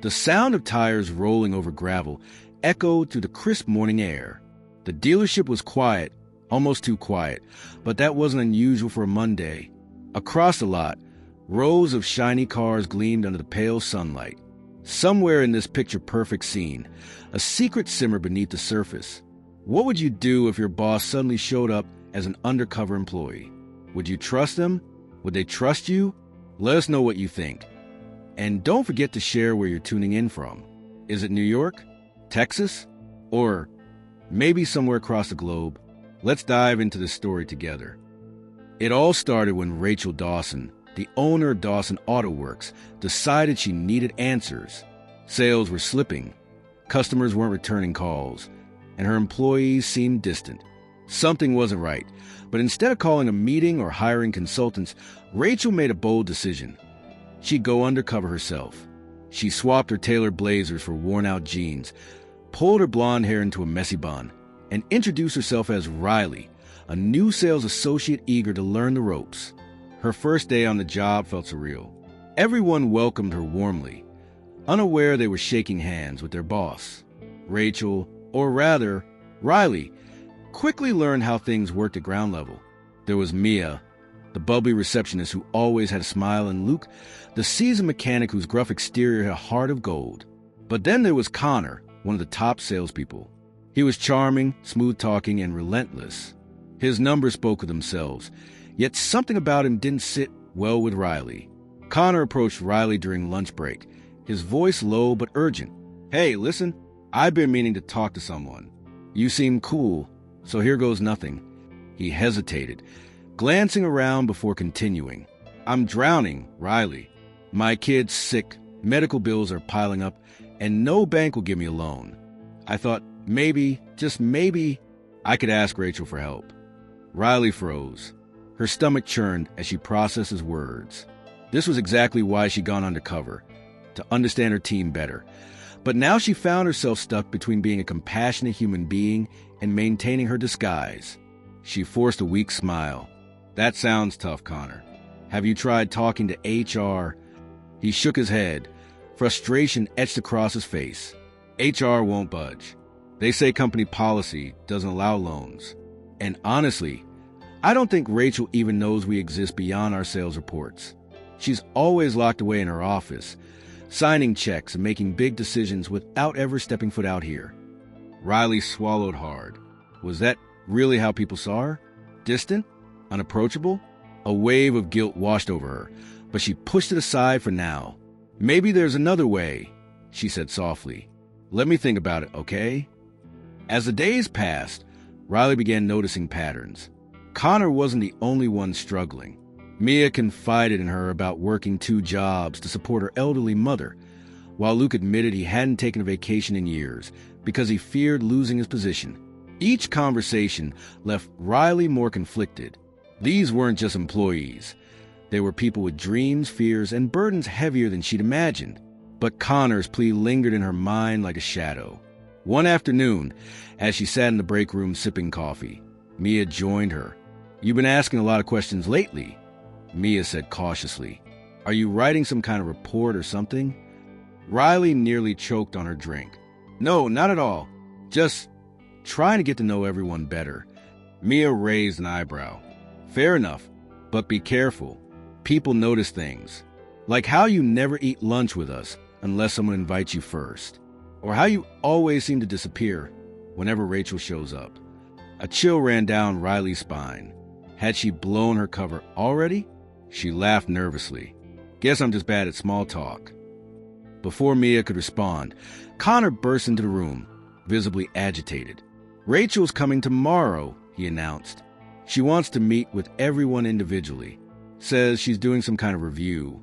The sound of tires rolling over gravel echoed through the crisp morning air. The dealership was quiet, almost too quiet, but that wasn't unusual for a Monday. Across the lot, rows of shiny cars gleamed under the pale sunlight. Somewhere in this picture-perfect scene, a secret simmered beneath the surface. What would you do if your boss suddenly showed up as an undercover employee? Would you trust them? Would they trust you? Let us know what you think. And don't forget to share where you're tuning in from. Is it New York? Texas? Or maybe somewhere across the globe? Let's dive into this story together. It all started when Rachel Dawson, the owner of Dawson AutoWorks, decided she needed answers. Sales were slipping, customers weren't returning calls, and her employees seemed distant. Something wasn't right, but instead of calling a meeting or hiring consultants, Rachel made a bold decision. She'd go undercover herself. She swapped her tailored blazers for worn-out jeans, pulled her blonde hair into a messy bun, and introduced herself as Riley, a new sales associate eager to learn the ropes. Her first day on the job felt surreal. Everyone welcomed her warmly, unaware they were shaking hands with their boss. Rachel, or rather, Riley, quickly learned how things worked at ground level. There was Mia, the bubbly receptionist who always had a smile, and Luke, the seasoned mechanic whose gruff exterior had a heart of gold. But then there was Connor, one of the top salespeople. He was charming, smooth-talking, and relentless. His numbers spoke of themselves, yet something about him didn't sit well with Riley. Connor approached Riley during lunch break, his voice low but urgent. "Hey, listen, I've been meaning to talk to someone. You seem cool, so here goes nothing." He hesitated, glancing around before continuing. "I'm drowning, Riley. My kid's sick, medical bills are piling up, and no bank will give me a loan. I thought maybe, just maybe, I could ask Rachel for help." Riley froze. Her stomach churned as she processed his words. This was exactly why she'd gone undercover, to understand her team better. But now she found herself stuck between being a compassionate human being and maintaining her disguise. She forced a weak smile. "That sounds tough, Connor. Have you tried talking to HR?" He shook his head. Frustration etched across his face. "HR won't budge. They say company policy doesn't allow loans. And honestly, I don't think Rachel even knows we exist beyond our sales reports. She's always locked away in her office, signing checks and making big decisions without ever stepping foot out here." Riley swallowed hard. Was that really how people saw her? Distant? Unapproachable? A wave of guilt washed over her, but she pushed it aside for now. "Maybe there's another way," she said softly. "Let me think about it, okay?" As the days passed, Riley began noticing patterns. Connor wasn't the only one struggling. Mia confided in her about working 2 jobs to support her elderly mother, while Luke admitted he hadn't taken a vacation in years because he feared losing his position. Each conversation left Riley more conflicted. These weren't just employees. They were people with dreams, fears, and burdens heavier than she'd imagined. But Connor's plea lingered in her mind like a shadow. One afternoon, as she sat in the break room sipping coffee, Mia joined her. "You've been asking a lot of questions lately," Mia said cautiously. "Are you writing some kind of report or something?" Riley nearly choked on her drink. "No, not at all. Just trying to get to know everyone better." Mia raised an eyebrow. "Fair enough, but be careful. People notice things. Like how you never eat lunch with us unless someone invites you first. Or how you always seem to disappear whenever Rachel shows up." A chill ran down Riley's spine. Had she blown her cover already? She laughed nervously. "Guess I'm just bad at small talk." Before Mia could respond, Connor burst into the room, visibly agitated. "Rachel's coming tomorrow," he announced. "She wants to meet with everyone individually. Says she's doing some kind of review."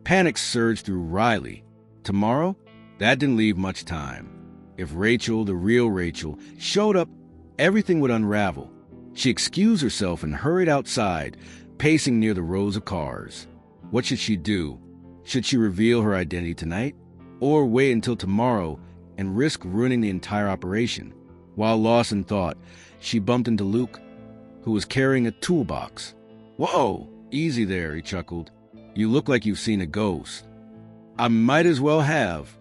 Panic surged through Riley. Tomorrow? That didn't leave much time. If Rachel, the real Rachel, showed up, everything would unravel. She excused herself and hurried outside, pacing near the rows of cars. What should she do? Should she reveal her identity tonight? Or wait until tomorrow and risk ruining the entire operation? While lost in thought, she bumped into Luke, who was carrying a toolbox. "Whoa, easy there," he chuckled. "You look like you've seen a ghost." "I might as well have,"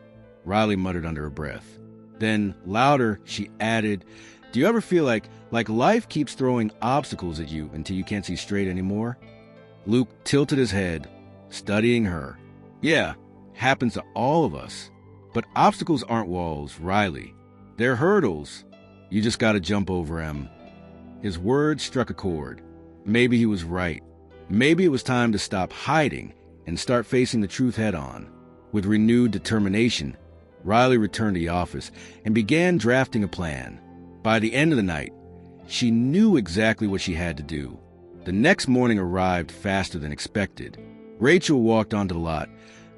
Riley muttered under her breath. Then, louder, she added, "Do you ever feel like life keeps throwing obstacles at you until you can't see straight anymore?" Luke tilted his head, studying her. "Yeah, happens to all of us. But obstacles aren't walls, Riley. They're hurdles. You just gotta jump over them." His words struck a chord. Maybe he was right. Maybe it was time to stop hiding and start facing the truth head-on. With renewed determination, Riley returned to the office and began drafting a plan. By the end of the night, she knew exactly what she had to do. The next morning arrived faster than expected. Rachel walked onto the lot,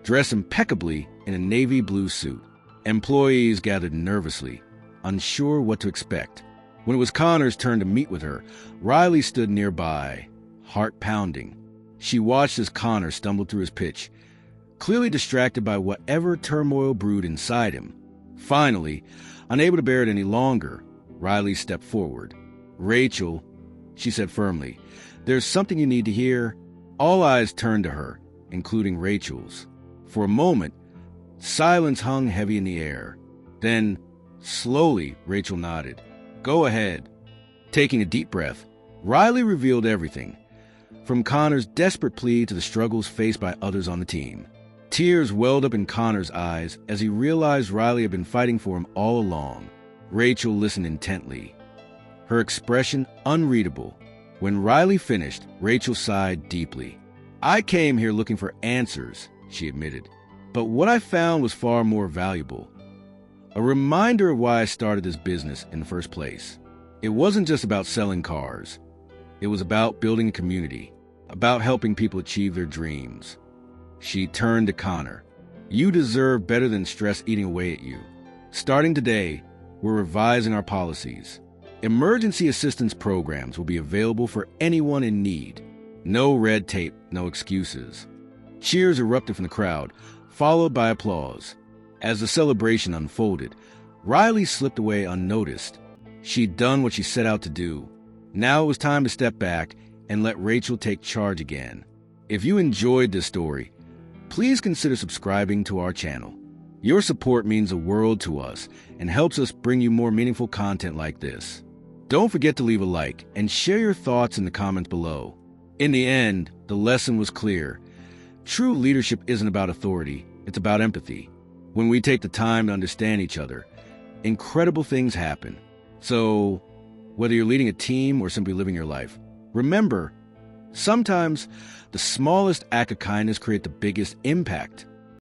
dressed impeccably in a navy blue suit. Employees gathered nervously, unsure what to expect. When it was Connor's turn to meet with her, Riley stood nearby, heart pounding. She watched as Connor stumbled through his pitch, clearly distracted by whatever turmoil brewed inside him. Finally, unable to bear it any longer, Riley stepped forward. "Rachel," she said firmly, "there's something you need to hear." All eyes turned to her, including Rachel's. For a moment, silence hung heavy in the air. Then, slowly, Rachel nodded. "Go ahead." Taking a deep breath, Riley revealed everything, from Connor's desperate plea to the struggles faced by others on the team. Tears welled up in Connor's eyes as he realized Riley had been fighting for him all along. Rachel listened intently, her expression unreadable. When Riley finished, Rachel sighed deeply. "I came here looking for answers," she admitted, "but what I found was far more valuable. A reminder of why I started this business in the first place. It wasn't just about selling cars. It was about building a community, about helping people achieve their dreams." She turned to Connor. "You deserve better than stress eating away at you. Starting today, we're revising our policies. Emergency assistance programs will be available for anyone in need. No red tape, no excuses." Cheers erupted from the crowd, followed by applause. As the celebration unfolded, Riley slipped away unnoticed. She'd done what she set out to do. Now it was time to step back and let Rachel take charge again. If you enjoyed this story, please consider subscribing to our channel. Your support means the world to us and helps us bring you more meaningful content like this. Don't forget to leave a like and share your thoughts in the comments below. In the end, the lesson was clear. True leadership isn't about authority, it's about empathy. When we take the time to understand each other, incredible things happen. So, whether you're leading a team or simply living your life, remember, sometimes the smallest act of kindness creates the biggest impact.